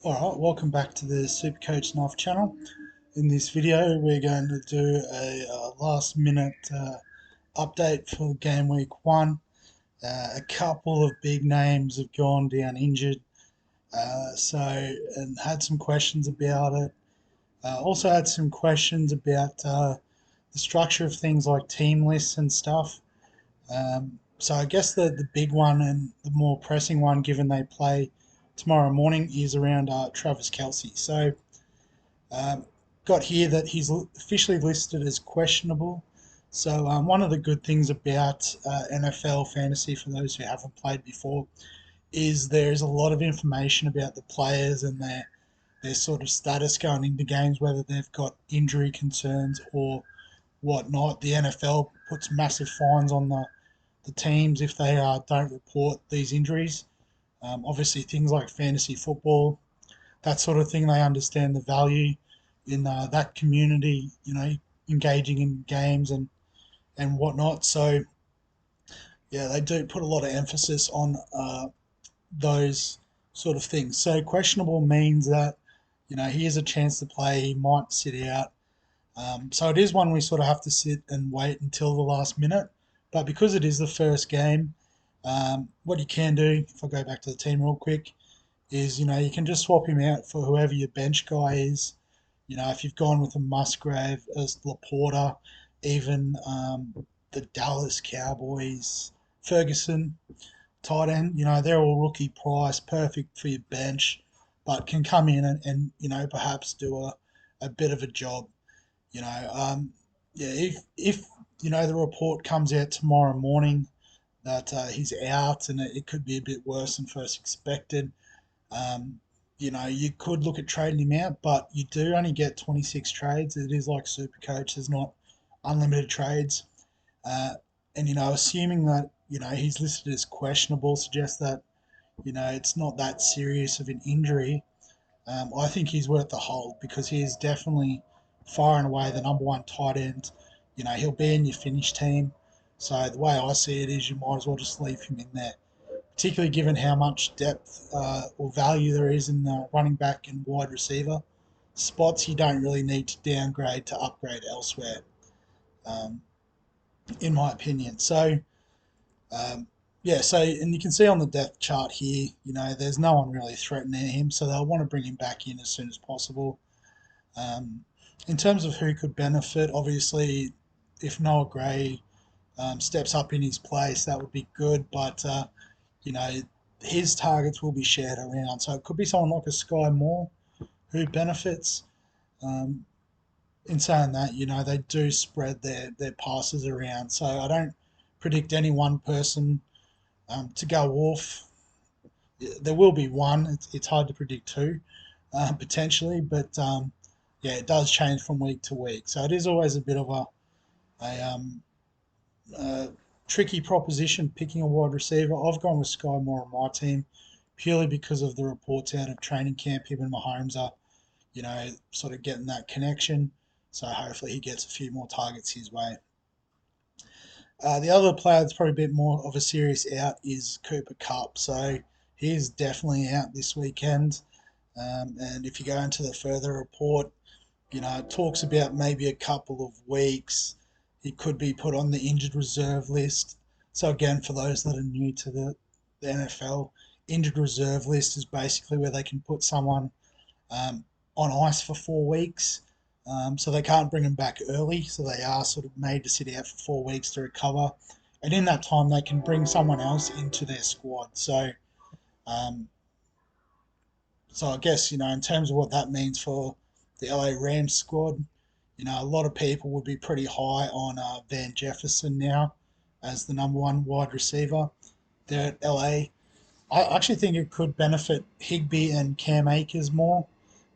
Alright, welcome back to the Supercoach Knife channel. In this video, we're going to do a last minute update for game week 1. A couple of big names have gone down injured, and had some questions about it. Also had some questions about the structure of things like team lists and stuff. So I guess the big one and the more pressing one, given they play tomorrow morning, is around Travis Kelce. So um, got here that he's officially listed as questionable. So one of the good things about NFL fantasy, for those who haven't played before, is there's a lot of information about the players and their sort of status going into games, whether they've got injury concerns or whatnot. The NFL puts massive fines on the teams if they don't report these injuries. Obviously, things like fantasy football, that sort of thing, they understand the value in that community, engaging in games and whatnot. So, yeah, they do put a lot of emphasis on those sort of things. So, questionable means that, he has a chance to play, he might sit out. So it is one we sort of have to sit and wait until the last minute. But because it is the first game, what you can do, if I go back to the team real quick, is you can just swap him out for whoever your bench guy is. If you've gone with a Musgrave as Laporta, even the Dallas Cowboys, Ferguson, tight end, they're all rookie price, perfect for your bench, but can come in and perhaps do a bit of a job. You know, yeah, if the report comes out tomorrow morning that he's out and it could be a bit worse than first expected, um, you could look at trading him out, but you do only get 26 trades. It is like Supercoach. There's not unlimited trades. Uh, and, assuming that, he's listed as questionable suggests that, it's not that serious of an injury. I think he's worth the hold because he is definitely far and away the number one tight end. He'll be in your finish team. So the way I see it is you might as well just leave him in there, particularly given how much depth or value there is in the running back and wide receiver spots. You don't really need to downgrade to upgrade elsewhere, um, in my opinion. So, um, yeah, and you can see on the depth chart here, there's no one really threatening him, so they'll want to bring him back in as soon as possible. Um, in terms of who could benefit, obviously, if Noah Gray steps up in his place, that would be good. But you know, his targets will be shared around. So it could be someone like a Sky Moore who benefits. Um, in saying that, they do spread their passes around. So I don't predict any one person to go off. There will be one. It's hard to predict two, potentially, but yeah, it does change from week to week. So it is always a bit of a tricky proposition picking a wide receiver. I've gone with Sky Moore on my team purely because of the reports out of training camp. Him and Mahomes are, sort of getting that connection. So hopefully he gets a few more targets his way. The other player that's probably a bit more of a serious out is Cooper Kupp. So he's definitely out this weekend. And if you go into the further report, it talks about maybe a couple of weeks. He could be put on the injured reserve list. So again, for those that are new to the NFL, injured reserve list is basically where they can put someone um, on ice for 4 weeks. So they can't bring them back early. So they are sort of made to sit out for 4 weeks to recover. And in that time, they can bring someone else into their squad. Um, so I guess, in terms of what that means for the LA Rams squad, a lot of people would be pretty high on Van Jefferson now as the number one wide receiver there at LA. I actually think it could benefit Higby and Cam Akers more.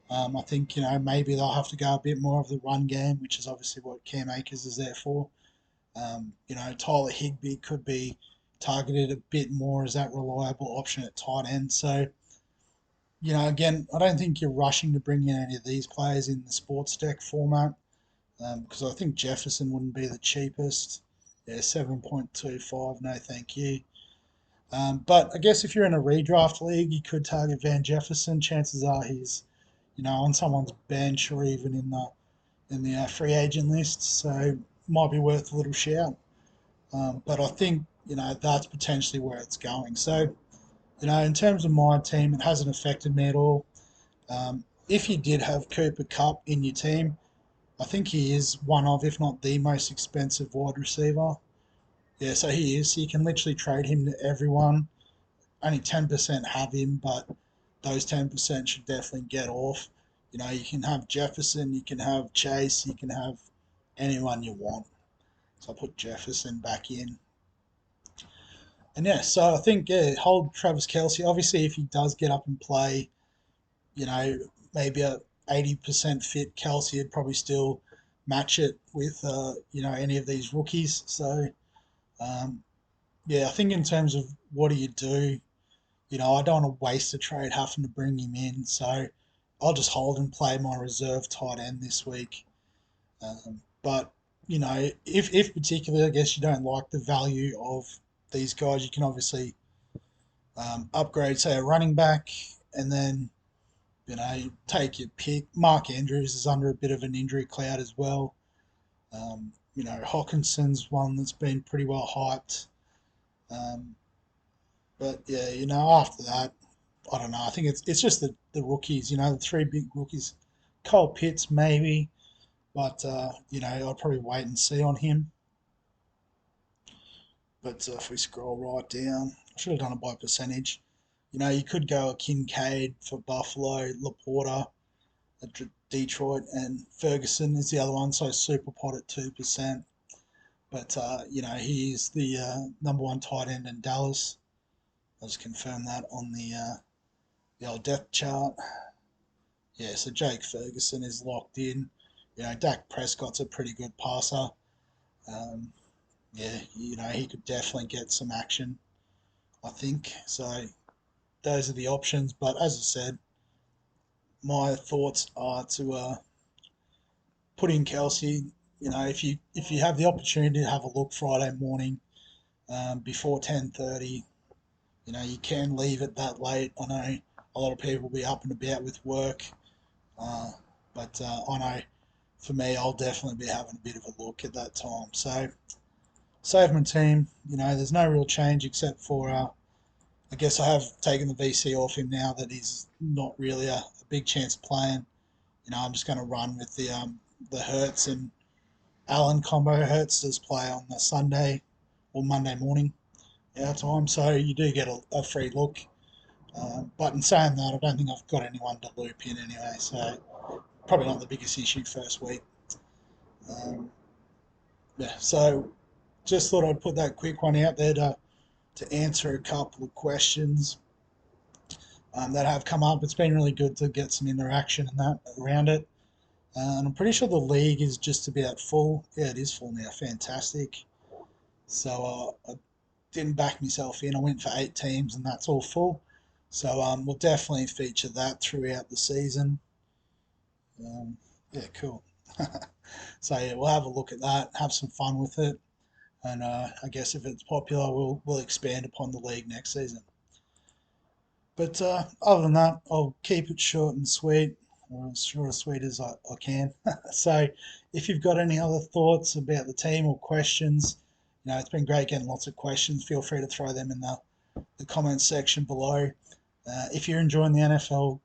I think, maybe they'll have to go a bit more of the run game, which is obviously what Cam Akers is there for. Tyler Higby could be targeted a bit more as that reliable option at tight end. So, again, I don't think you're rushing to bring in any of these players in the Sportsdeck format because I think Jefferson wouldn't be the cheapest. Yeah, 7.25, no thank you. But I guess if you're in a redraft league, you could target Van Jefferson. Chances are he's, on someone's bench or even in the free agent list, so might be worth a little shout. But I think that's potentially where it's going. So in terms of my team, it hasn't affected me at all. If you did have Cooper Kupp in your team, I think he is one of, if not the most expensive wide receiver. Yeah, so he is. So you can literally trade him to everyone. Only 10% have him, but those 10% should definitely get off. You can have Jefferson, you can have Chase, you can have anyone you want. So I put Jefferson back in. And yeah, so I think, yeah, hold Travis Kelce. Obviously, if he does get up and play, you know, maybe a 80% fit Kelce would probably still match it with, any of these rookies. So, um, yeah, I think in terms of what do you do, I don't want to waste a trade having to bring him in. So I'll just hold and play my reserve tight end this week. But, if particularly, I guess you don't like the value of these guys, you can obviously upgrade, say, a running back, and then take your pick. Mark Andrews is under a bit of an injury cloud as well. Hawkinson's one that's been pretty well hyped. Um, but yeah, after that, I don't know. I think it's just the rookies. The three big rookies. Cole Pitts maybe, but I'll probably wait and see on him. But if we scroll right down, I should have done it by percentage. You could go a Kincaid for Buffalo, Laporta at Detroit, and Ferguson is the other one. So super pot at 2%. But he is the number one tight end in Dallas. I'll just confirm that on the old depth chart. Yeah, so Jake Ferguson is locked in. Dak Prescott's a pretty good passer. Um, yeah, he could definitely get some action, I think. So those are the options. But as I said, my thoughts are to put in Kelce. If you have the opportunity to have a look Friday morning before 10:30, you can leave it that late. I know a lot of people will be up and about with work, uh, but I know for me, I'll definitely be having a bit of a look at that time. So save my team. There's no real change except for I guess I have taken the VC off him now that he's not really a big chance of playing. I'm just going to run with the Hertz and Allen combo. Hertz does play on the Sunday or Monday morning our time, so you do get a free look. But in saying that, I don't think I've got anyone to loop in anyway, so probably not the biggest issue first week. Um, yeah, so just thought I'd put that quick one out there to answer a couple of questions that have come up. It's been really good to get some interaction and that around it. And I'm pretty sure the league is just about full. Yeah, it is full now. Fantastic. So I didn't back myself in. I went for 8 teams, and that's all full. So we'll definitely feature that throughout the season. Yeah, cool. So yeah, we'll have a look at that, have some fun with it, and I guess if it's popular, we'll expand upon the league next season. But other than that, I'll keep it short and sweet, or as short and sweet as I can. So if you've got any other thoughts about the team or questions, it's been great getting lots of questions. Feel free to throw them in the comments section below. If you're enjoying the NFL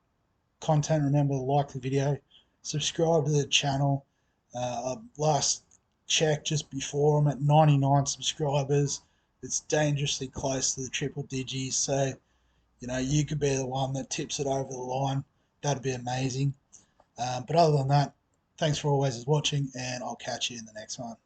content, remember to like the video, subscribe to the channel. Last check just before, I'm at 99 subscribers. It's dangerously close to the triple digits, so you could be the one that tips it over the line. That'd be amazing. But other than that, thanks for always watching, and I'll catch you in the next one.